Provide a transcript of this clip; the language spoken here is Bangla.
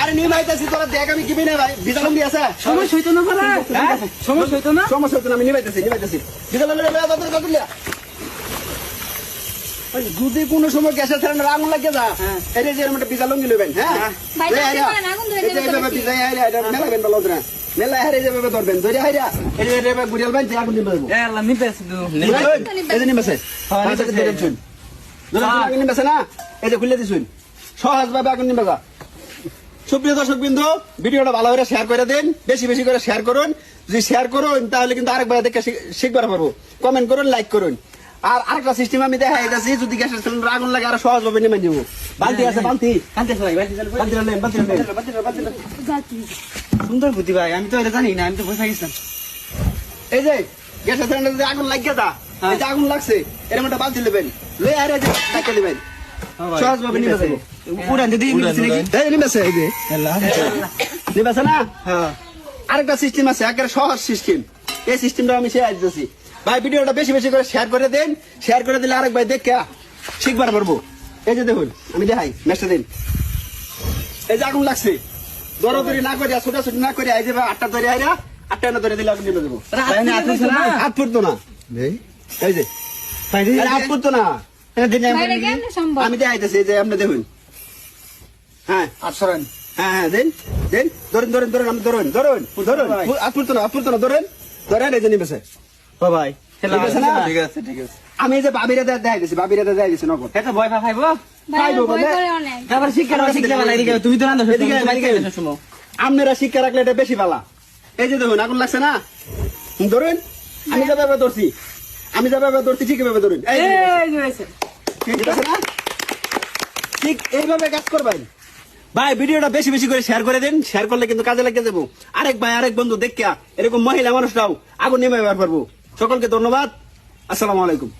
আরে নিয়ে ভাইতেছি তোরা দেখ আমি কিবি না ভাই বিজালম দিয়ে আছে সমস্যা হইতো না ভাড়া সমস্যা হইতো না সমস্যা হতো না আমি নিবাইতেছি বিজালম যদি কোনো সময় গ্যাসের সিলিন্ডার আগুন লাগে যা এটা যে একটা বিজালম দিল ভাই হ্যাঁ মেলাবেন বলো না মেলা হারে যাবে ধরবেন ধরে হাইরা এটা গুড়িয়াল ভাই আগুন নিবে নিবেছে না এই যে খুলে দিছুন সহজ ভাবে আগুন নিবে যা। সুপ্রিয় দর্শক বিন্দু ভিডিওটা ভালো করে শেয়ার করে দেন, বেশি বেশি করে শেয়ার করুন। যদি শেয়ার করুন তাহলে কিন্তু আরেকবার দেখে শিখবার পারবো। কমেন্ট করুন, লাইক করুন। আর আরেকটা সিস্টেম আমি দেখাই যাচ্ছি, যদি গ্যাসের সিলিন্ডার আগুন লাগে আরো সহজ ভাবে নেমে দিব। বালতি আছে, বালতি সুন্দর বুদ্ধি ভাই, আমি তো এটা জানি না, আমি তো বসে গেছিলাম। এই যে গ্যাসের সিলিন্ডার যদি আগুন লাগিয়ে দা, এই যে আগুন লাগছে এরকম একটা বালতি নেবেন, লয়ে আরে যে টাকা দিবেন সহজ ভাবে নিবে যাবো। উড়ান দিদি নিবেছে এই যে নিবেছে না। আরেকটা সিস্টেম আছে, একেবারে সহজ সিস্টেম। এই সিস্টেমটা আমি শেয়ার দিচ্ছি ভাই। ভিডিওটা বেশি বেশি করে শেয়ার করে দেন। শেয়ার করে দিলে আরেক ভাই দেখে শিখবার পারবো। এই যে দেখুন আমি দেখাই ম্যাচটা দিন। এই যে আগুন লাগছে, দৌড়াদৌড়ি না করে ছোটাছুটি না করে এই যে আটটা ধরে আইরা আটটা না ধরে দিলে আগুন নিবে যাবো। হাত ফুটতো না, এই যে হাত ফুটতো না। আমি দেখাইতেছি যে আপনি দেখুন। হ্যাঁ আটশোরান হ্যাঁ দেন দেন ধরেন ধরেন ধরেন আমি ধরেন ধরেন ধরেন হাত ফুটতো না, হাত ফুটতো না, ধরেন ধরেন এই যে নিবেছে ভাই। ঠিক আছে ঠিক আছে। আমি এই যে বাবিরা দেখাই দিছি, বাবিরা দেখাই দিছি নগদ। এটা ভয় খাইবো তারপর শিক্ষা তুমি তো আপনারা শিক্ষা রাখলে এটা বেশি ভালো। এই যে দেখুন আগুন লাগছে না, ধরুন আমি যাবে ধরছি, আমি যাবে ধরছি ঠিক ভাবে ধরুন। ঠিক আছে না, ঠিক এইভাবে কাজ করবেন ভাই। ভিডিওটা বেশি বেশি করে শেয়ার করে দেন। শেয়ার করলে কিন্তু কাজে লাগিয়ে দেবো। আরেক ভাই আরেক বন্ধু দেখিয়া এরকম মহিলা মানুষরাও আগুন নেমে পারবো। সকলকে ধন্যবাদ। আসসালামু আলাইকুম।